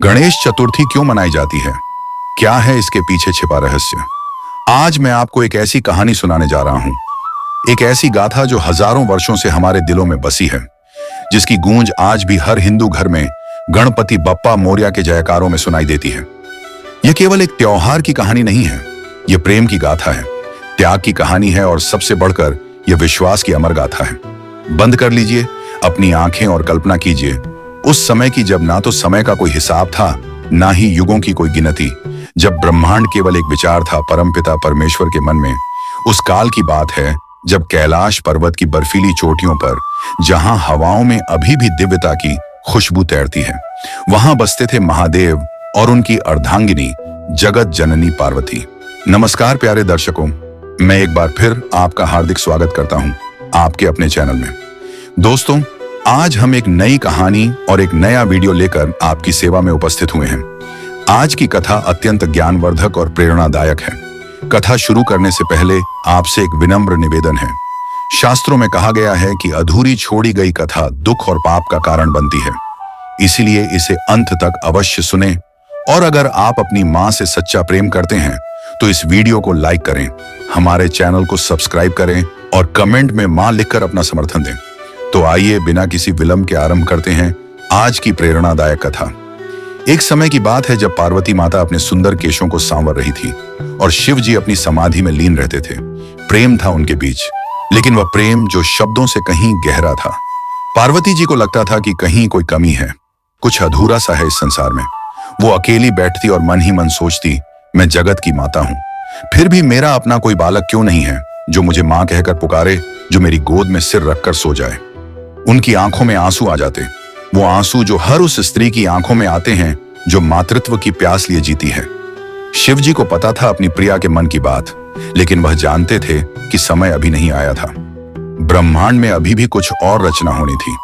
गणेश चतुर्थी क्यों मनाई जाती है? क्या है इसके पीछे छिपा रहस्य? आज मैं आपको एक ऐसी कहानी सुनाने जा रहा हूं, एक ऐसी गाथा जो हजारों वर्षों से हमारे दिलों में बसी है, जिसकी गूंज आज भी हर हिंदू घर में गणपति बप्पा मोरया के जयकारों में सुनाई देती है। यह केवल एक त्योहार की कहानी नहीं है, यह प्रेम की गाथा है, त्याग की कहानी है और सबसे बढ़कर यह विश्वास की अमर गाथा है। बंद कर लीजिए अपनी आंखें और कल्पना कीजिए उस समय की जब ना तो समय का कोई हिसाब था, ना ही युगों की कोई गिनती, जब ब्रह्मांड केवल एक विचार था परमपिता परमेश्वर के मन में। उस काल की बात है जब कैलाश पर्वत की बर्फीली चोटियों पर, जहां हवाओं में अभी भी दिव्यता की खुशबू तैरती है, वहां बसते थे महादेव और उनकी अर्धांगिनी जगत जननी पार्वती। नमस्कार प्यारे दर्शकों, मैं एक बार फिर आपका हार्दिक स्वागत करता हूं आपके अपने चैनल में। दोस्तों, आज हम एक नई कहानी और एक नया वीडियो लेकर आपकी सेवा में उपस्थित हुए हैं। आज की कथा अत्यंत ज्ञानवर्धक और प्रेरणादायक है। कथा शुरू करने से पहले आपसे एक विनम्र निवेदन है। शास्त्रों में कहा गया है कि अधूरी छोड़ी गई कथा दुख और पाप का कारण बनती है, इसीलिए इसे अंत तक अवश्य सुनें। और अगर आप अपनी मां से सच्चा प्रेम करते हैं तो इस वीडियो को लाइक करें, हमारे चैनल को सब्सक्राइब करें और कमेंट में मां लिखकर अपना समर्थन दें। तो आइए बिना किसी विलंब के आरंभ करते हैं आज की प्रेरणादायक कथा। एक समय की बात है जब पार्वती माता अपने सुंदर केशों को सांवर रही थी और शिव जी अपनी समाधि में लीन रहते थे। प्रेम था उनके बीच, लेकिन वह प्रेम जो शब्दों से कहीं गहरा था। पार्वती जी को लगता था कि कहीं कोई कमी है, कुछ अधूरा सा है इस संसार में। वो अकेली बैठती और मन ही मन सोचती, मैं जगत की माता हूं, फिर भी मेरा अपना कोई बालक क्यों नहीं है जो मुझे मां कहकर पुकारे, जो मेरी गोद में सिर रखकर सो जाए। उनकी आंखों में आंसू आ जाते, वो आंसू जो हर उस स्त्री की आंखों में आते हैं जो मातृत्व की प्यास लिए जीती है। शिव जी को पता था अपनी प्रिया के मन की बात, लेकिन वह जानते थे कि समय अभी नहीं आया था। ब्रह्मांड में अभी भी कुछ और रचना होनी थी,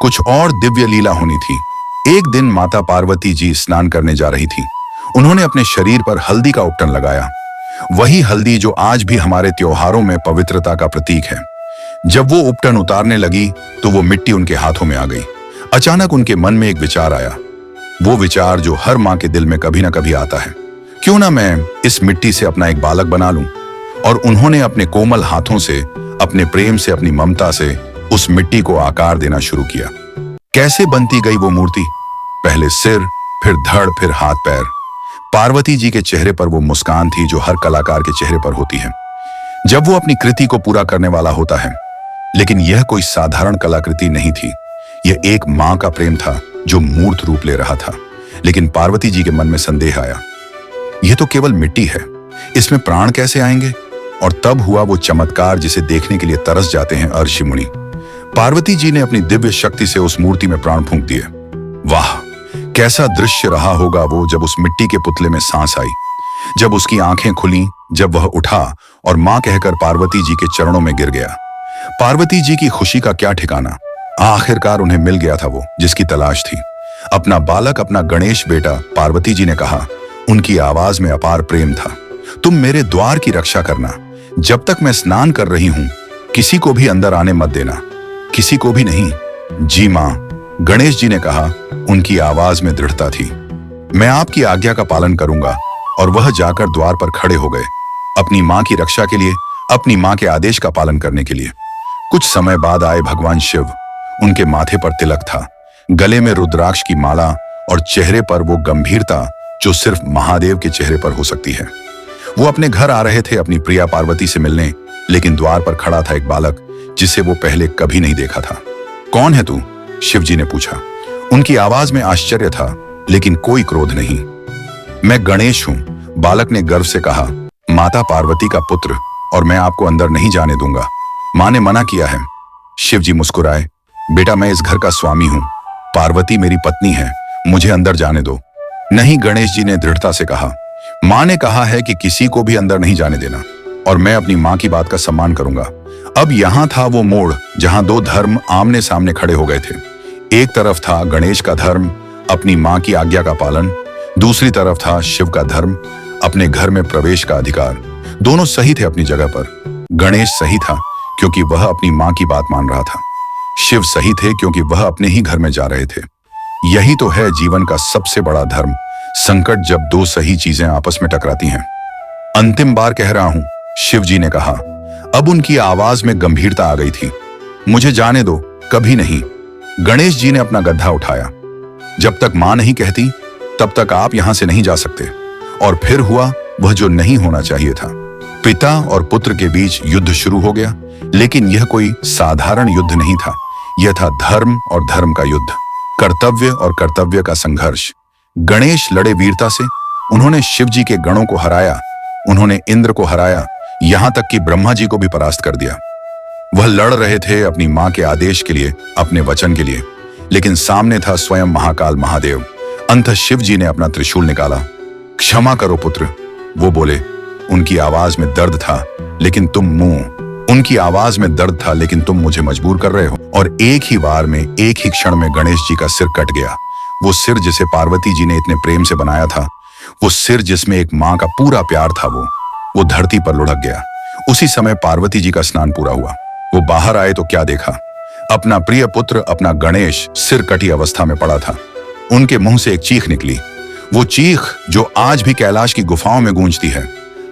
कुछ और दिव्य लीला होनी थी। एक दिन माता पार्वती जी स्नान करने जा रही थी। उन्होंने अपने शरीर पर हल्दी का उपटन लगाया, वही हल्दी जो आज भी हमारे त्योहारों में पवित्रता का प्रतीक है। जब वो उपटन उतारने लगी तो वो मिट्टी उनके हाथों में आ गई। अचानक उनके मन में एक विचार आया, वो विचार जो हर मां के दिल में कभी ना कभी आता है, क्यों ना मैं इस मिट्टी से अपना एक बालक बना लूं। और उन्होंने अपने कोमल हाथों से, अपने प्रेम से, अपनी ममता से उस मिट्टी को आकार देना शुरू किया। कैसे बनती गई वो मूर्ति? पहले सिर, फिर धड़, फिर हाथ पैर। पार्वती जी के चेहरे पर वो मुस्कान थी जो हर कलाकार के चेहरे पर होती है जब वो अपनी कृति को पूरा करने वाला होता है। लेकिन यह कोई साधारण कलाकृति नहीं थी, यह एक मां का प्रेम था जो मूर्त रूप ले रहा था। लेकिन पार्वती जी के मन में संदेह आया, यह तो केवल मिट्टी है, इसमें प्राण कैसे आएंगे? और तब हुआ वो चमत्कार जिसे देखने के लिए तरस जाते हैं अर्षि मुनि। पार्वती जी ने अपनी दिव्य शक्ति से उस मूर्ति में प्राण फूंक दिए। वाह, कैसा दृश्य रहा होगा वो जब उस मिट्टी के पुतले में सांस आई, जब उसकी आंखें खुली, जब वह उठा और मां कहकर पार्वती जी के चरणों में गिर गया। पार्वती जी की खुशी का क्या ठिकाना। आखिरकार उन्हें मिल गया था वो जिसकी तलाश थी, अपना बालक, अपना गणेश बेटा। पार्वती जी ने कहा, उनकी आवाज में अपार प्रेम था, तुम मेरे द्वार की रक्षा करना, जब तक मैं स्नान कर रही हूं किसी को भी अंदर आने मत देना, किसी को भी नहीं। जी मां, गणेश जी ने कहा, उनकी आवाज में दृढ़ता थी। मैं आपकी आज्ञा का पालन करूंगा। और वह जाकर द्वार पर खड़े हो गए, अपनी मां की रक्षा के लिए, अपनी मां के आदेश का पालन करने के लिए। कुछ समय बाद आए भगवान शिव। उनके माथे पर तिलक था, गले में रुद्राक्ष की माला और चेहरे पर वो गंभीरता जो सिर्फ महादेव के चेहरे पर हो सकती है। वो अपने घर आ रहे थे अपनी प्रिया पार्वती से मिलने, लेकिन द्वार पर खड़ा था एक बालक जिसे वो पहले कभी नहीं देखा था। कौन है तू? शिव जी ने पूछा। उनकी आवाज में आश्चर्य था, लेकिन कोई क्रोध नहीं। मैं गणेश हूं, बालक ने गर्व से कहा, माता पार्वती का पुत्र, और मैं आपको अंदर नहीं जाने दूंगा, मां ने मना किया है। शिव जी मुस्कुराए, बेटा मैं इस घर का स्वामी हूं, पार्वती मेरी पत्नी है, मुझे अंदर जाने दो। नहीं, गणेश जी ने दृढ़ता से कहा, मां ने कहा है कि किसी को भी अंदर नहीं जाने देना, और मैं अपनी मां की बात का सम्मान करूंगा। अब यहां था वो मोड़ जहां दो धर्म आमने सामने खड़े हो गए थे। एक तरफ था गणेश का धर्म, अपनी मां की आज्ञा का पालन, दूसरी तरफ था शिव का धर्म, अपने घर में प्रवेश का अधिकार। दोनों सही थे अपनी जगह पर। गणेश सही था क्योंकि वह अपनी मां की बात मान रहा था, शिव सही थे क्योंकि वह अपने ही घर में जा रहे थे। यही तो है जीवन का सबसे बड़ा धर्म, संकट जब दो सही चीजें आपस में टकराती हैं। अंतिम बार कह रहा हूं, शिव जी ने कहा। अब उनकी आवाज में गंभीरता आ गई थी। मुझे जाने दो, कभी नहीं। गणेश जी ने अपना गड्ढा उठाया। जब तक मां नहीं कहती तब तक आप यहां से नहीं जा सकते। और फिर हुआ वह जो नहीं होना चाहिए था। पिता और पुत्र के बीच युद्ध शुरू हो गया, लेकिन यह कोई साधारण युद्ध नहीं था। यह था धर्म और धर्म का युद्ध, कर्तव्य और कर्तव्य का संघर्ष। गणेश लड़े वीरता से। उन्होंने शिव जी के गणों को हराया, उन्होंने इंद्र को हराया, यहां तक कि ब्रह्मा जी को भी परास्त कर दिया। वह लड़ रहे थे अपनी मां के आदेश के लिए, अपने वचन के लिए, लेकिन सामने था स्वयं महाकाल महादेव। अंततः शिव जी ने अपना त्रिशूल निकाला। क्षमा करो पुत्र, वो बोले। उनकी आवाज में दर्द था, लेकिन उनकी आवाज में दर्द था, लेकिन तुम मुझे मजबूर कर रहे हो। और एक ही बार में, एक ही क्षण में गणेश जी का सिर कट गया। वो सिर जिसे पार्वती जी ने इतने प्रेम से बनाया था, वो सिर जिसमें एक मां का पूरा प्यार था, वो धरती पर लुढ़क गया। उसी समय पार्वती जी का स्नान पूरा हुआ। वो बाहर आए तो क्या देखा? अपना प्रिय पुत्र, अपना गणेश सिर कटी अवस्था में पड़ा था। उनके मुंह से एक चीख निकली, वो चीख जो आज भी कैलाश की गुफाओं में गूंजती है।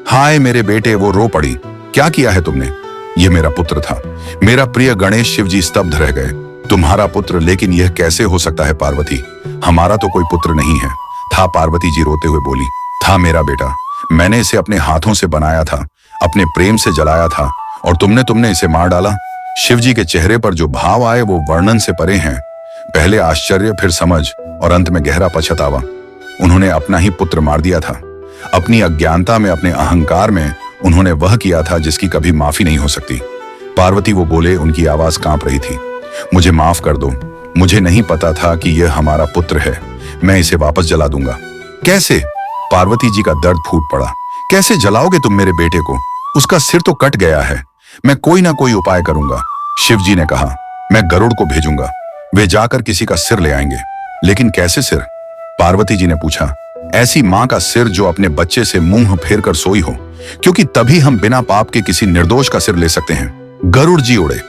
हाय मेरे बेटे, वो रो पड़ी। क्या किया है तुमने? ये मेरा पुत्र था, मेरा प्रिय गणेश। शिव जी स्तब्ध रह गए। तुम्हारा पुत्र? लेकिन यह कैसे हो सकता है पार्वती? हमारा तो कोई पुत्र नहीं है। था, पार्वती जी रोते हुए बोली। था मेरा बेटा, मैंने इसे अपने हाथों से बनाया था, अपने प्रेम से जलाया था, और तुमने इसे मार डाला। शिव जी के चेहरे पर जो भाव आए वो वर्णन से परे हैं। पहले आश्चर्य, फिर समझ, और अंत में गहरा पछतावा। उन्होंने अपना ही पुत्र मार दिया था। अपनी अज्ञानता में, अपने अहंकार में उन्होंने वह किया था जिसकी कभी माफी नहीं हो सकती। पार्वती, वो बोले। उनकी आवाज कांप रही थी। मुझे माफ कर दो, मुझे नहीं पता था कि यह हमारा पुत्र है। मैं इसे वापस जला दूंगा। कैसे? पार्वती जी का दर्द फूट पड़ा। कैसे जलाओगे तुम मेरे बेटे को? उसका सिर तो कट गया है। मैं कोई ना कोई उपाय करूंगा। शिव जी ने कहा, मैं गरुड़ को भेजूंगा, वे जाकर किसी का सिर ले आएंगे। लेकिन कैसे सिर? पार्वती जी ने पूछा। ऐसी मां का सिर जो अपने बच्चे से मुंह फेर कर सोई हो, क्योंकि तभी हम बिना पाप के किसी निर्दोष का सिर ले सकते हैं। गरुड़ जी उड़े।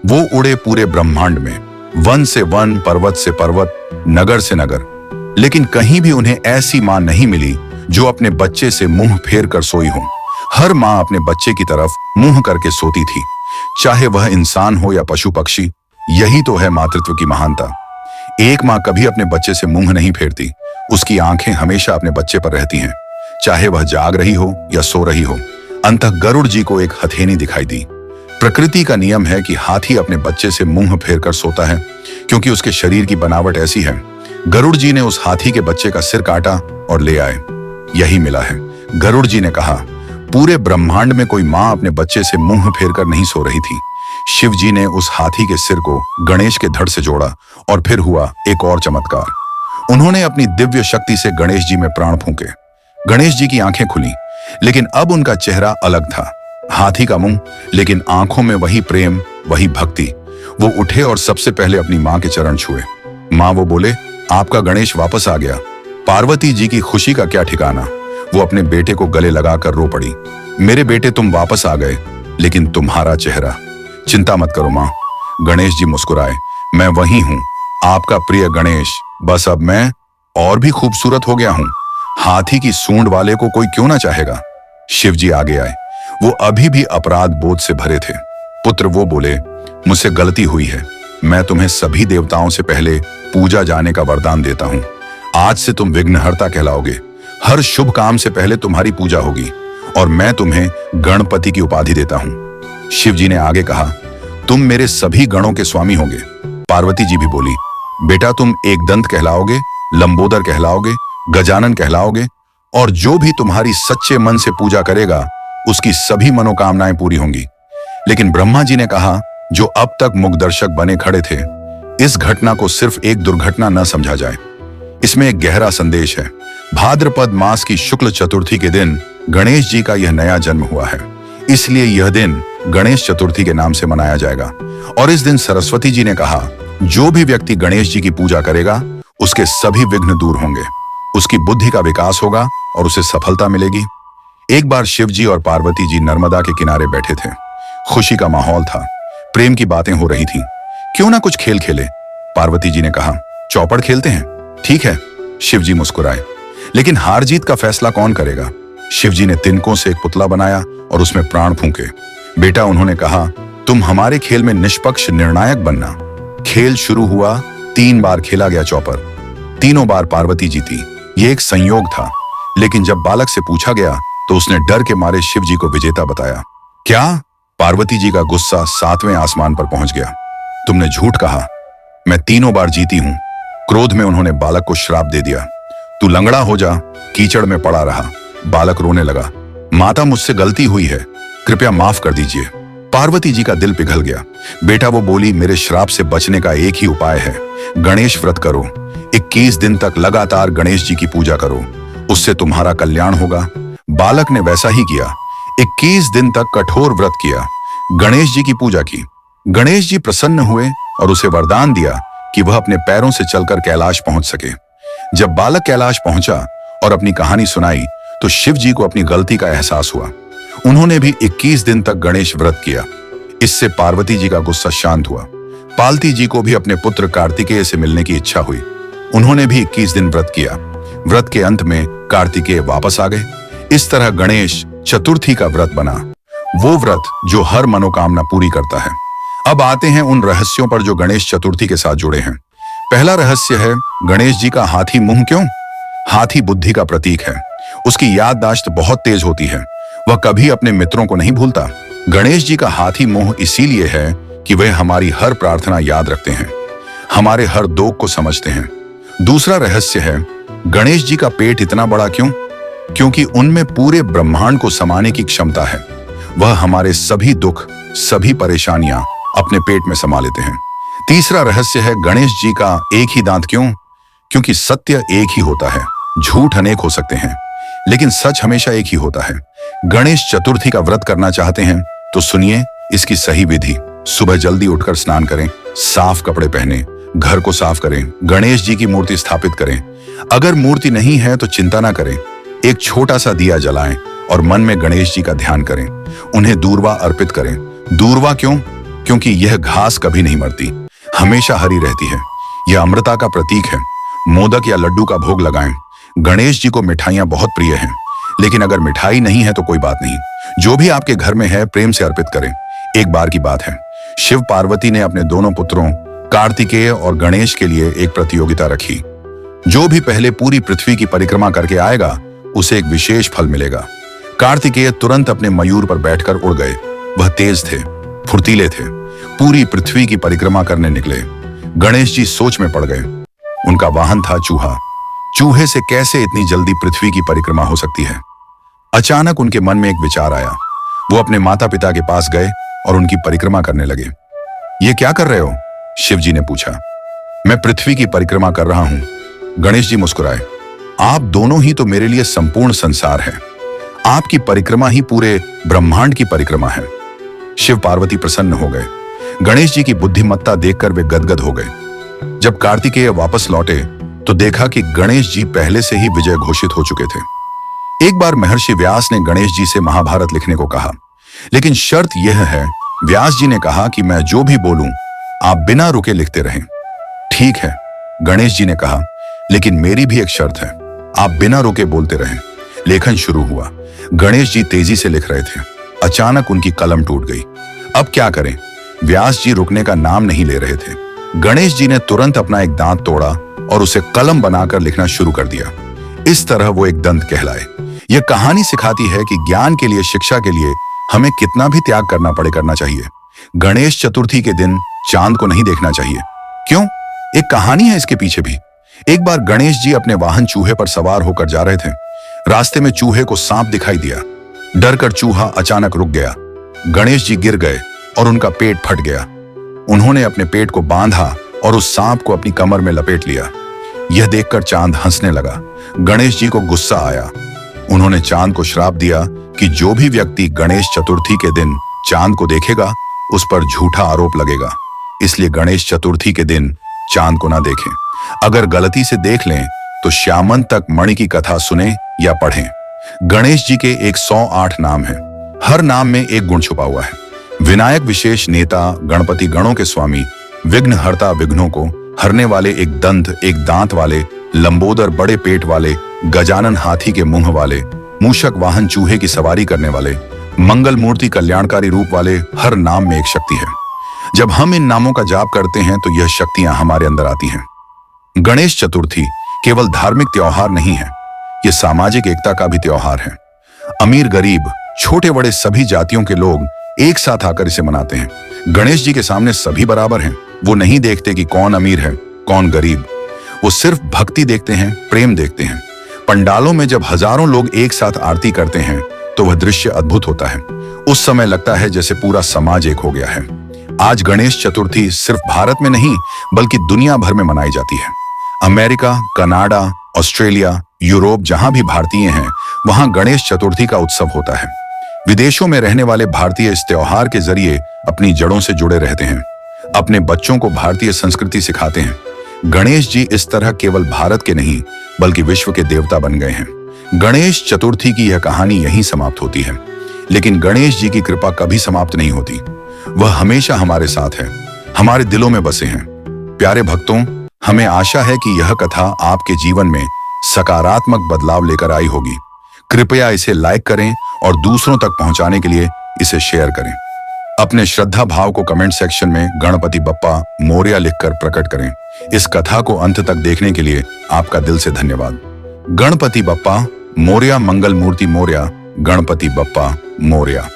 वो उड़े पूरे ब्रह्मांड में, वन से वन, पर्वत से पर्वत, नगर से नगर, लेकिन कहीं भी उन्हें ऐसी मां नहीं मिली जो अपने बच्चे से मुंह फेर कर सोई हो। हर मां अपने बच्चे की तरफ मुंह करके सोती थी, चाहे वह इंसान हो या पशु पक्षी। यही तो है मातृत्व की महानता। एक मां कभी अपने बच्चे से मुंह नहीं फेरती। उसकी आंखें हमेशा अपने बच्चे पर रहती हैं, चाहे वह जाग रही हो या सो रही हो। अंततः गरुड़ जी को एक हथेनी दिखाई दी। प्रकृति का नियम है कि हाथी अपने बच्चे से मुंह फेर कर सोता है, क्योंकि उसके शरीर की बनावट ऐसी है। गरुड़ जी ने उस हाथी के बच्चे का सिर काटा और ले आए। यही मिला है। गरुड़ जी ने कहा, पूरे ब्रह्मांड में कोई मां अपने बच्चे से मुंह फेर कर नहीं सो रही थी। शिव जी ने उस हाथी के सिर को गणेश के धड़ से जोड़ा, और फिर हुआ एक और चमत्कार। उन्होंने अपनी दिव्य शक्ति से गणेश जी में प्राण फूंके। गणेश जी की आंखें खुली, लेकिन अब उनका चेहरा अलग था। हाथी का मुंह, लेकिन आंखों में वही प्रेम, वही भक्ति। वो उठे और सबसे पहले अपनी मां के चरण छुए। मां, वो बोले, आपका गणेश वापस आ गया। पार्वती जी की खुशी का क्या ठिकाना। वो अपने बेटे को गले लगाकर रो पड़ी। मेरे बेटे, तुम वापस आ गए, लेकिन तुम्हारा चेहरा। चिंता मत करो मां। गणेश जी मुस्कुराए। मैं वही हूं, आपका प्रिय गणेश। बस अब मैं और भी खूबसूरत हो गया हूं। हाथी की सूंड वाले को कोई क्यों ना चाहेगा। शिव जी आगे आए। वो अभी भी अपराध बोध से भरे थे। पुत्र, वो बोले, मुझसे गलती हुई है। मैं तुम्हें सभी देवताओं से पहले पूजा जाने का वरदान देता हूं। आज से तुम विघ्नहर्ता कहलाओगे। हर शुभ काम से पहले तुम्हारी पूजा होगी, और मैं तुम्हें गणपति की उपाधि देता हूं। शिव जी ने आगे कहा, तुम मेरे सभी गणों के स्वामी होगे। पार्वती जी भी बोली, बेटा, तुम एकदंत कहलाओगे, लंबोदर कहलाओगे, गजानन कहलाओगे, और जो भी तुम्हारी सच्चे मन से पूजा करेगा उसकी सभी मनोकामनाएं पूरी होंगी। लेकिन ब्रह्मा जी ने कहा, जो अब तक मुखदर्शक बने खड़े थे, इस घटना को सिर्फ एक दुर्घटना न समझा जाए। इसमें एक गहरा संदेश है। भाद्रपद मास की शुक्ल चतुर्थी के दिन गणेश जी का यह नया जन्म हुआ है, इसलिए यह दिन गणेश चतुर्थी के नाम से मनाया जाएगा। और इस दिन सरस्वती जी ने कहा, जो भी व्यक्ति गणेश जी की पूजा करेगा उसके सभी विघ्न दूर होंगे, उसकी बुद्धि का विकास होगा और उसे सफलता मिलेगी। एक बार शिव जी और पार्वती जी नर्मदा के किनारे बैठे थे। खुशी का माहौल था, प्रेम की बातें हो रही थी। क्यों ना कुछ खेल खेले। पार्वती जी ने कहा, चौपड़ खेलते हैं। ठीक है, शिवजी मुस्कुराए, लेकिन हार जीत का फैसला कौन करेगा? शिवजी ने तिनकों से एक पुतला बनाया और उसमें प्राण फूंके। बेटा, उन्होंने कहा, तुम हमारे खेल में निष्पक्ष निर्णायक बनना। खेल शुरू हुआ, 3 बार खेला गया चौपर। तीनों बार पार्वती जीती। ये एक संयोग था, लेकिन जब बालक से पूछा गया तो उसने डर के मारे शिवजी को विजेता बताया। क्या? पार्वती जी का गुस्सा 7वें आसमान पर पहुंच गया। तुमने झूठ कहा, मैं 3 बार जीती हूं। क्रोध में उन्होंने बालक को श्राप दे दिया, तू लंगड़ा हो जा। कीचड़ में पड़ा रहा। बालक रोने लगा, माता मुझसे गलती हुई है, कृपया माफ कर दीजिए। पार्वती जी का दिल पिघल गया। बेटा, वो बोली, मेरे श्राप से बचने का एक ही उपाय है, गणेश व्रत करो। 21 दिन तक लगातार गणेश जी की पूजा करो, उससे तुम्हारा कल्याण होगा। बालक ने वैसा ही किया। 21 दिन तक कठोर व्रत किया, गणेश जी की पूजा की। गणेश जी प्रसन्न हुए और उसे वरदान दिया कि वह अपने पैरों से चलकर कैलाश पहुंच सके। जब बालक कैलाश पहुंचा और अपनी कहानी सुनाई तो शिव जी को अपनी गलती का एहसास हुआ। उन्होंने भी 21 दिन तक गणेश व्रत किया। इससे पार्वती जी का गुस्सा शांत हुआ। पालती जी को भी अपने पुत्र कार्तिकेय से मिलने की इच्छा हुई। उन्होंने भी 21 दिन व्रत किया। व्रत के अंत में कार्तिकेय वापस आ गए। इस तरह गणेश चतुर्थी का व्रत बना, वो व्रत जो हर मनोकामना पूरी करता है। अब आते हैं उन रहस्यों पर जो गणेश चतुर्थी के साथ जुड़े हैं। पहला रहस्य है, गणेश जी का हाथी मुंह क्यों? हाथी बुद्धि का प्रतीक है। उसकी याददाश्त बहुत तेज होती है, वह कभी अपने मित्रों को नहीं भूलता। गणेश जी का हाथी मुंह इसीलिए है कि वह हमारी हर प्रार्थना याद रखते हैं, हमारे हर दुख को समझते हैं। दूसरा रहस्य है, गणेश जी का पेट इतना बड़ा क्यों? क्योंकि उनमें पूरे ब्रह्मांड को समाने की क्षमता है। वह हमारे सभी दुख, सभी परेशानियां अपने पेट में समा लेते हैं। तीसरा रहस्य है, गणेश जी का एक ही दांत क्यों? क्योंकि सत्य एक ही होता है, झूठ अनेक हो सकते हैं, लेकिन सच हमेशा एक ही होता है। गणेश चतुर्थी का व्रत करना चाहते हैं तो सुनिए इसकी सही विधि। सुबह जल्दी उठकर स्नान करें, साफ कपड़े पहने, घर को साफ करें, गणेश जी की मूर्ति स्थापित करें। अगर मूर्ति नहीं है तो चिंता ना करें, एक छोटा सा दिया जलाएं और मन में गणेश जी का ध्यान करें। उन्हें दूर्वा अर्पित करें। दूर्वा क्यों? क्योंकि यह घास कभी नहीं मरती, हमेशा हरी रहती है। यह अमृता का प्रतीक है। मोदक या लड्डू का भोग लगाएं। गणेश जी को मिठाइयां बहुत प्रिय हैं, लेकिन अगर मिठाई नहीं है तो कोई बात नहीं, जो भी आपके घर में है प्रेम से अर्पित करें। एक बार की बात है, शिव पार्वती ने अपने दोनों पुत्रों कार्तिकेय और गणेश के लिए एक प्रतियोगिता रखी। जो भी पहले पूरी पृथ्वी की परिक्रमा करके आएगा उसे एक विशेष फल मिलेगा। कार्तिकेय तुरंत अपने मयूर पर बैठकर उड़ गए। वह तेज थे, फुर्तीले थे, पूरी पृथ्वी की परिक्रमा करने निकले। गणेश जी सोच में पड़ गए। उनका वाहन था चूहा। चूहे से कैसे इतनी जल्दी पृथ्वी की परिक्रमा हो सकती है? अचानक उनके मन में एक विचार आया। वो अपने माता पिता के पास गए और उनकी परिक्रमा करने लगे। ये क्या कर रहे हो? शिव जी ने पूछा। मैं पृथ्वी की परिक्रमा कर रहा हूं। गणेश जी मुस्कुराए। आप दोनों ही तो मेरे लिए संपूर्ण संसार है। आपकी परिक्रमा ही पूरे ब्रह्मांड की परिक्रमा है। शिव पार्वती प्रसन्न हो गए। गणेश जी की बुद्धिमत्ता देखकर वे गदगद हो गए। जब कार्तिकेय वापस लौटे तो देखा कि गणेश जी पहले से ही विजय घोषित हो चुके थे। एक बार महर्षि व्यास ने गणेश जी से महाभारत लिखने को कहा, लेकिन शर्त यह है, व्यास जी ने कहा कि मैं जो भी बोलूं आप बिना रुके लिखते रहें। ठीक है, गणेश जी ने कहा, लेकिन मेरी भी एक शर्त है, आप बिना रुके बोलते रहें। लेखन शुरू हुआ। गणेश जी तेजी से लिख रहे थे। अचानक उनकी कलम टूट गई। अब क्या करें? व्यास जी रुकने का नाम नहीं ले रहे थे। गणेश जी ने तुरंत अपना एक दांत तोड़ा और उसे कलम बनाकर लिखना शुरू कर दिया। इस तरह वो एक दंत कहलाए। यह कहानी सिखाती है कि ज्ञान के लिए, शिक्षा के लिए हमें कितना भी त्याग करना पड़े करना चाहिए। गणेश चतुर्थी के दिन चांद को नहीं देखना चाहिए। क्यों? एक कहानी है इसके पीछे भी। एक बार गणेश जी अपने वाहन चूहे पर सवार होकर जा रहे थे। रास्ते में चूहे को सांप दिखाई दिया। डरकर चूहा अचानक रुक गया। गणेश जी गिर गए और उनका पेट फट गया। उन्होंने अपने पेट को बांधा और उस सांप को अपनी कमर में लपेट लिया। यह देखकर चांद हंसने लगा। गणेश जी को गुस्सा आया। उन्होंने चांद को श्राप दिया कि जो भी व्यक्ति गणेश चतुर्थी के दिन चांद को देखेगा उस पर झूठा आरोप लगेगा। इसलिए गणेश चतुर्थी के दिन चांद को ना देखें। अगर गलती से देख लें तो श्यामंत तक मणि की कथा सुने या पढ़ें। गणेश जी के 108 नाम हैं। हर नाम में एक गुण छुपा हुआ है। विनायक विशेष नेता, गणपति गणों के स्वामी, विघ्न हरता विघ्नों को हरने वाले, एक दंत एक दांत वाले लंबोदर बड़े पेट वाले, गजानन हाथी के मुंह वाले, मूषक वाहन चूहे की सवारी करने वाले, मंगल मूर्ति कल्याणकारी रूप वाले, हर नाम में एक शक्ति है। जब हम इन नामों का जाप करते हैं तो यह शक्तियां हमारे अंदर आती हैं। गणेश चतुर्थी केवल धार्मिक त्योहार नहीं है, यह सामाजिक एकता का भी त्योहार है। अमीर गरीब, छोटे बड़े सभी जातियों के लोग एक साथ आकर इसे मनाते हैं। गणेश जी के सामने सभी बराबर हैं। वो नहीं देखते कि कौन अमीर है, कौन गरीब। वो सिर्फ भक्ति देखते हैं, प्रेम देखते हैं। पंडालों में जब हजारों लोग एक साथ आरती करते हैं तो वह दृश्य अद्भुत होता है। उस समय लगता है जैसे पूरा समाज एक हो गया है। आज गणेश चतुर्थी सिर्फ भारत में नहीं बल्कि दुनिया भर में मनाई जाती है। अमेरिका, कनाडा, ऑस्ट्रेलिया, यूरोप, जहां भी भारतीय हैं वहां गणेश चतुर्थी का उत्सव होता है। विदेशों में रहने वाले भारतीय इस त्योहार के जरिए अपनी जड़ों से जुड़े रहते हैं, अपने बच्चों को भारतीय संस्कृति सिखाते हैं। गणेश जी इस तरह केवल भारत के नहीं बल्कि विश्व के देवता बन गए हैं। गणेश चतुर्थी की यह कहानी यहीं समाप्त होती है, लेकिन गणेश जी की कृपा कभी समाप्त नहीं होती। वह हमेशा हमारे साथ है, हमारे दिलों में बसे हैं। प्यारे भक्तों, हमें आशा है कि यह कथा आपके जीवन में सकारात्मक बदलाव लेकर आई होगी। कृपया इसे लाइक करें और दूसरों तक पहुंचाने के लिए इसे शेयर करें। अपने श्रद्धा भाव को कमेंट सेक्शन में गणपति बप्पा मोरया लिखकर प्रकट करें। इस कथा को अंत तक देखने के लिए आपका दिल से धन्यवाद। गणपति बप्पा मोरया, मंगल मूर्ति मोरया, गणपति बप्पा मोरया।